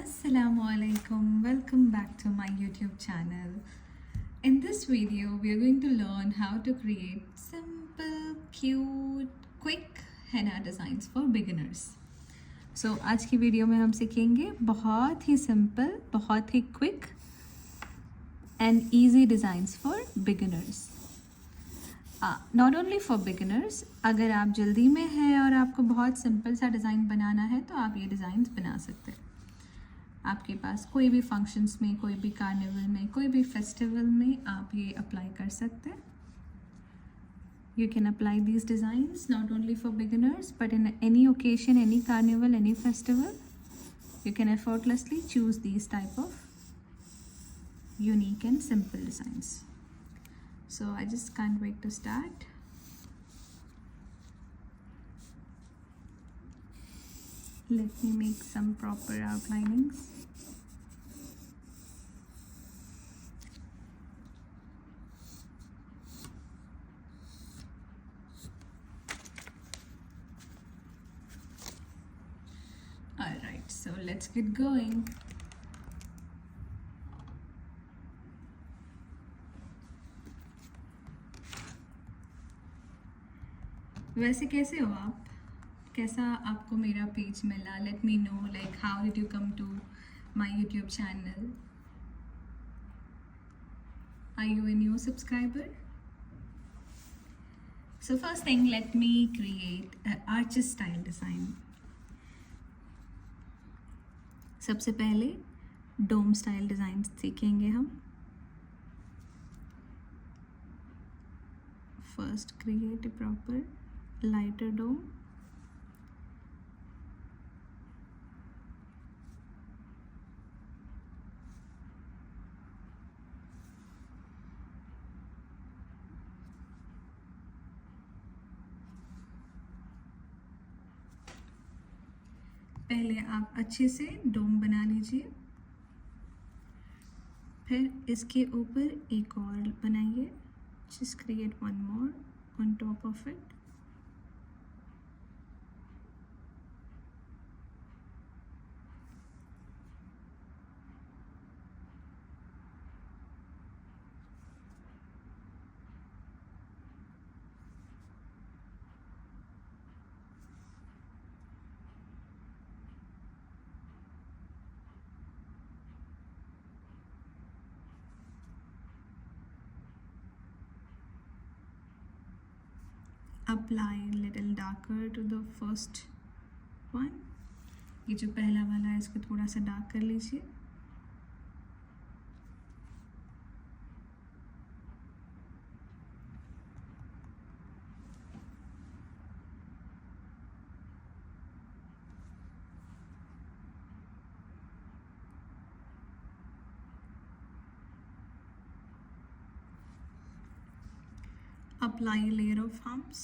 Assalamualaikum, welcome back to my YouTube channel. In this video, we are going to learn how to create simple, cute, quick henna designs for beginners. So आज की video में हम सीखेंगे बहुत ही simple, बहुत ही quick and easy designs for beginners. Not only for beginners, अगर आप जल्दी में हैं और आपको बहुत सिंपल सा डिज़ाइन बनाना है तो आप ये डिज़ाइंस बना सकते हैं. आपके पास कोई भी फंक्शंस में, कोई भी कार्निवल में, कोई भी फेस्टिवल में आप ये अप्लाई कर सकते हैं. You can apply these designs not only for beginners but in any occasion, any carnival, any festival. You can effortlessly choose these type of unique and simple designs. So I just can't wait to start. Let me make some proper outlinings. Alright, so let's get going. वैसे कैसे हो आप? कैसा आपको मेरा page मिला? Let me know, like how did you come to my YouTube channel? Are you a new subscriber? So first thing, let me create an arches style design. सबसे पहले डोम स्टाइल डिज़ाइन सीखेंगे हम. First create a proper lighter dome. पहले आप अच्छे से डोम बना लीजिए, फिर इसके ऊपर एक और बनाइए. Just create one more on top of it. Apply little darker to the first one. ये जो पहला वाला है इसको थोड़ा सा डार्क कर लीजिए. Apply a layer of humps.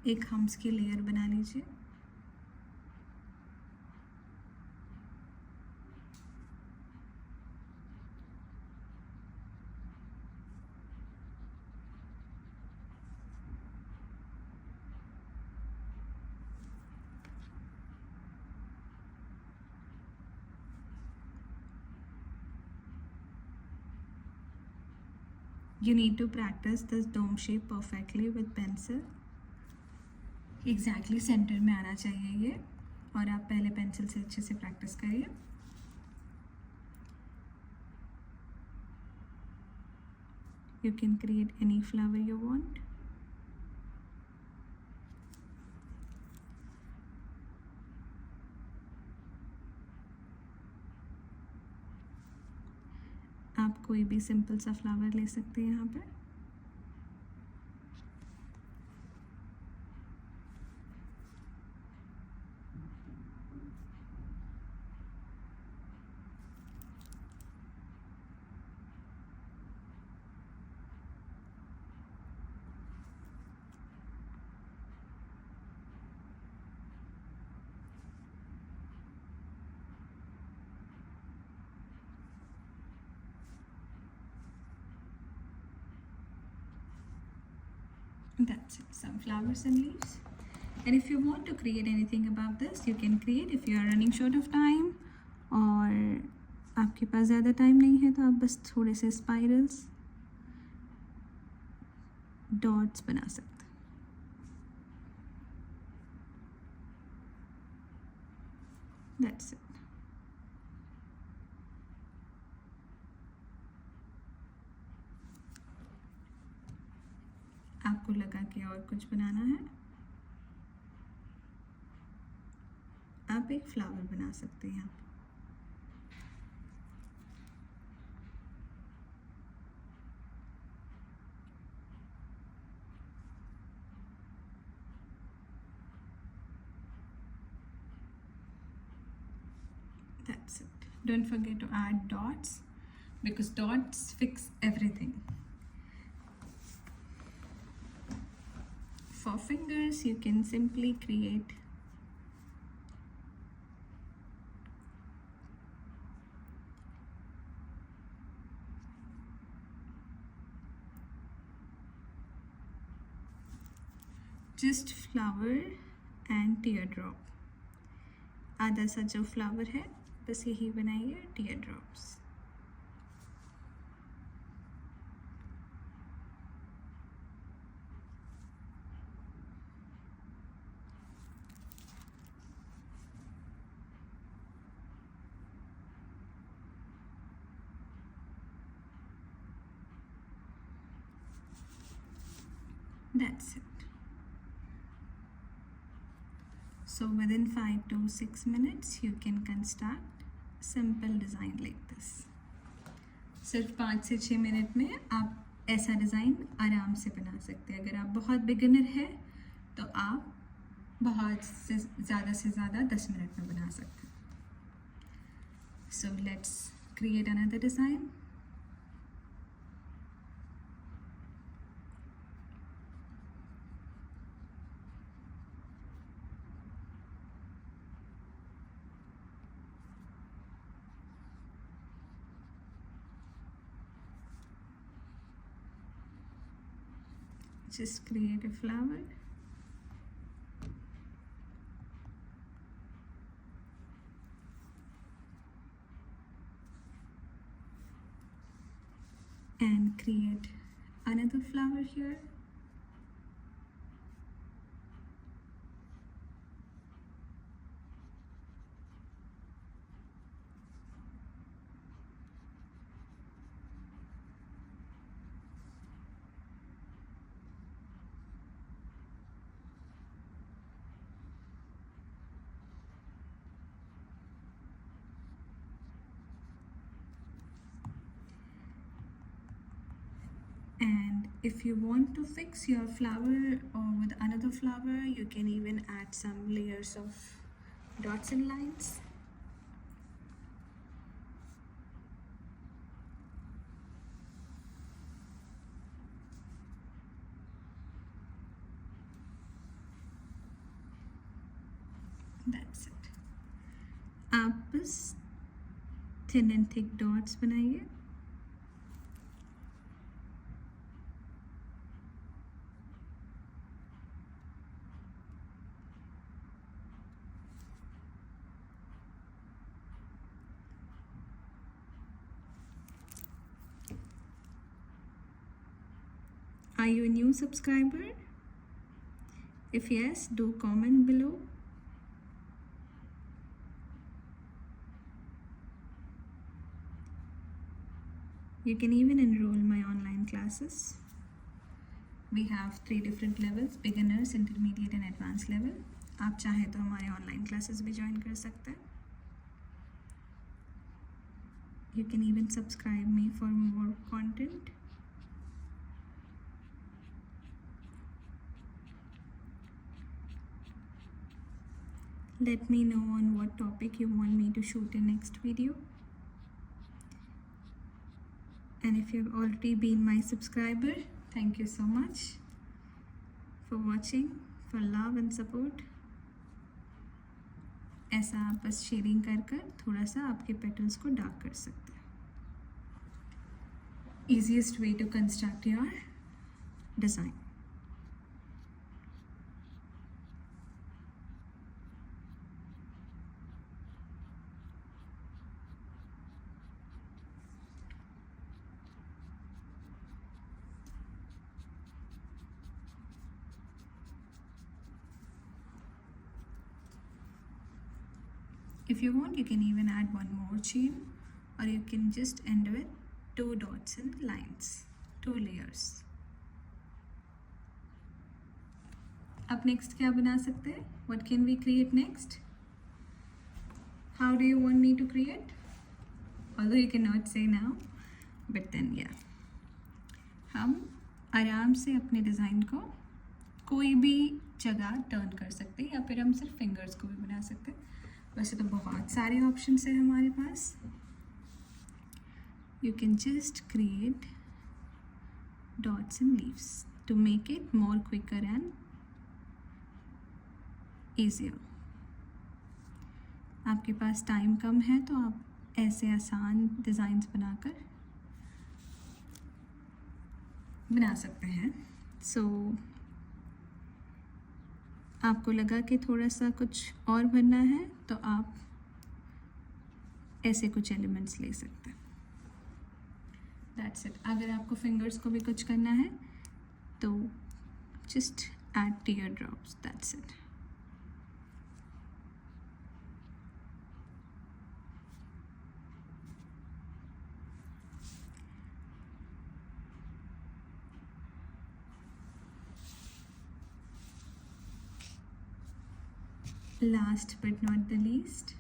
एक हम्स की लेयर बना लीजिए. You need to practice this dome shape perfectly with pencil. Exactly centre में आना चाहिए ये, और आप पहले पेंसिल से अच्छे से प्रैक्टिस करिए. You can create any flower you want. आप कोई भी सिंपल सा फ्लावर ले सकते हैं यहाँ पे. That's it, some flowers and leaves. And if you want to create anything about this, you can create. If you are running short of time और आपके पास ज़्यादा टाइम नहीं है तो आप बस थोड़े से स्पाइरल्स डॉट्स बना सकते हैं. That's it. आपको लगा कि और कुछ बनाना है, आप एक फ्लावर बना सकते हैं. That's it. Don't forget to add dots because dots fix everything. For fingers, you can simply create just flower and teardrop. आधा सा जो फ्लावर है बस यही बनाइए, teardrops. That's it. So within 5 to 6 minutes you can construct simple design like this. सिर्फ 5 से 6 minute में आप ऐसा डिज़ाइन आराम से बना सकते हैं. अगर आप बहुत बिगिनर है तो आप बहुत से ज़्यादा 10 मिनट में बना सकते हैं. So let's create another design. Just create a flower. And create another flower here. And if you want to fix your flower or with another flower, you can even add some layers of dots and lines. That's it. आप बस thin and thick dots बनाइए. Are you a new subscriber? If yes, do comment below. You can even enroll my online classes. We have 3 different levels: beginners, intermediate and advanced level. आप चाहें तो हमारे online classes भी join कर सकते हैं. You can even subscribe me for more content. Let me know on what topic you want me to shoot in next video. And if you've already been my subscriber, thank you so much for watching, for love and support. ऐसा आप बस shading कर थोड़ा सा आपके petals को dark कर सकते हैं. Easiest way to construct your design. If you want, you can even add one more chain, or you can just end with 2 dots and lines, 2 layers. अब next क्या बना सकते हैं? What can we create next? How do you want me to create? Although you cannot say now, but then yeah. हम आराम से अपने design को कोई भी जगह टर्न कर सकते हैं, या फिर हम सिर्फ फिंगर्स को भी बना सकते हैं. वैसे तो बहुत सारे ऑप्शंस हैं हमारे पास. You can just create dots and leaves to make it more quicker and easier. आपके पास टाइम कम है तो आप ऐसे आसान डिज़ाइंस बना सकते हैं. सो आपको लगा कि थोड़ा सा कुछ और भरना है तो आप ऐसे कुछ एलिमेंट्स ले सकते हैं. That's it. अगर आपको फिंगर्स को भी कुछ करना है तो just add teardrops. That's it. Last but not the least,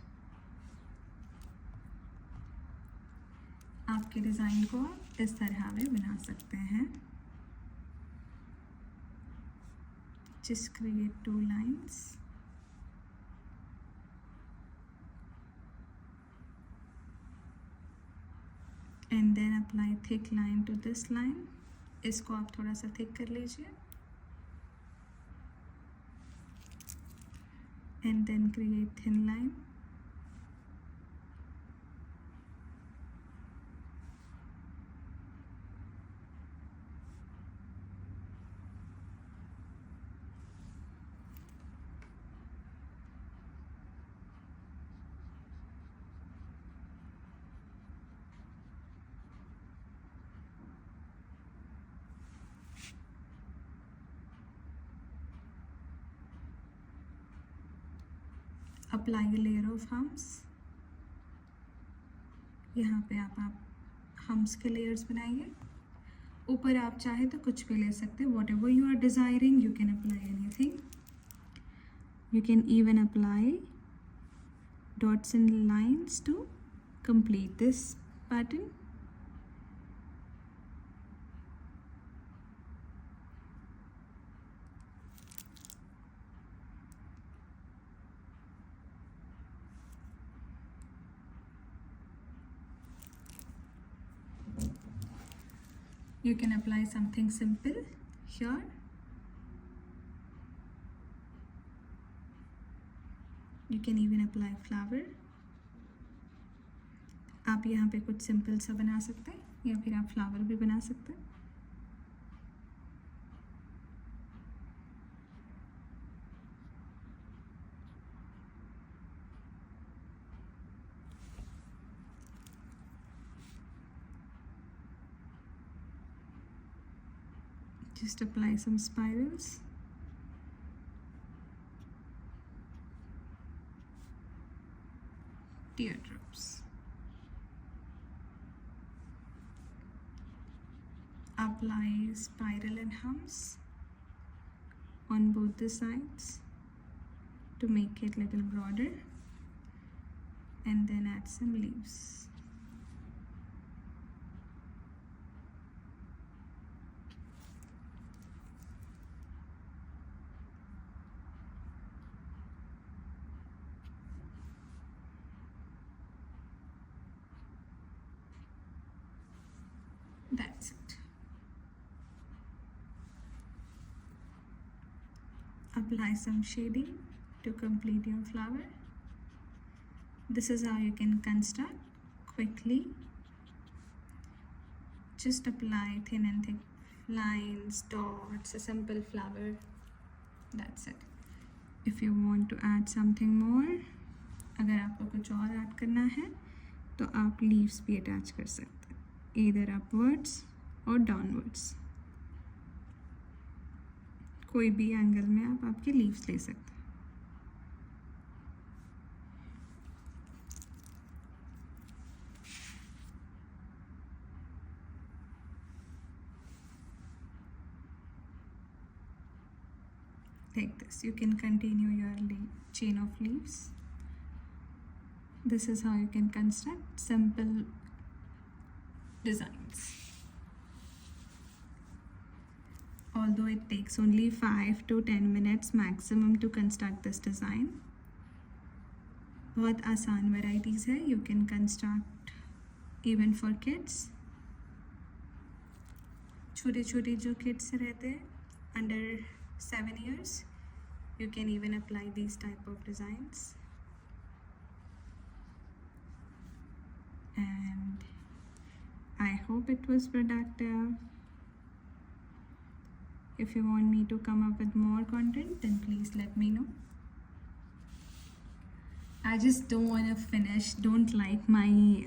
आपके डिज़ाइन को इस तरह में बना सकते हैं. Just create 2 lines. And then apply thick line to this line. इसको आप थोड़ा सा थिक कर लीजिए. And then create thin line. Apply a layer of humps. यहाँ पे आप humps के layers बनाइए. ऊपर आप चाहे तो कुछ भी ले सकते हैं. Whatever you are desiring, you can apply anything. You can even apply dots and lines to complete this pattern. You can apply something simple here. You can even apply flower. आप यहाँ पे कुछ सिंपल सा बना सकते हैं, या फिर आप फ्लावर भी बना सकते हैं. Just apply some spirals. Teardrops. Apply spiral and humps on both the sides to make it little broader, and then add some leaves. That's it. Apply some shading to complete your flower. This is how you can construct quickly. Just apply thin and thick lines, dots, a simple flower. That's it. If you want to add something more, अगर आपको कुछ और add करना है तो आप leaves भी attach कर सकते हैं. Either upwards or downwards. कोई भी एंगल में आप आपके लीव्स ले सकते हैं. like this. You can continue your chain of leaves. This is how you can construct simple designs. Although it takes only 5 to 10 minutes maximum to construct this design, बहुत आसान varieties है. You can construct even for kids. छोटे छोटे जो kids रहते हैं under 7 years, you can even apply these type of designs. And I hope it was productive. If you want me to come up with more content, then please let me know. I just don't want to don't like my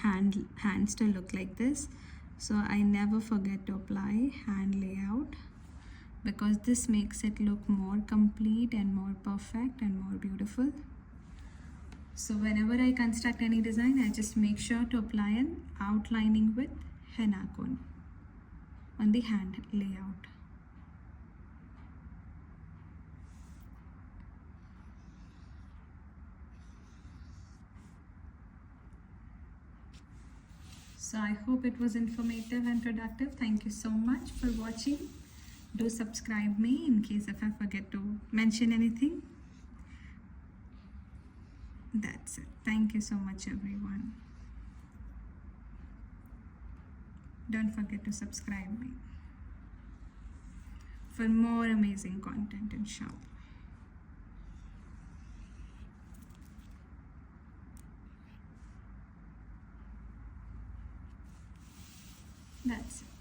hands to look like this. So I never forget to apply hand layout, because this makes it look more complete and more perfect and more beautiful. So whenever I construct any design, I just make sure to apply an outlining with henna cone on the hand layout. So I hope it was informative and productive. Thank you so much for watching. Do subscribe me in case if I forget to mention anything. That's it. Thank you so much, everyone. Don't forget to subscribe me for more amazing content, inshallah. That's it.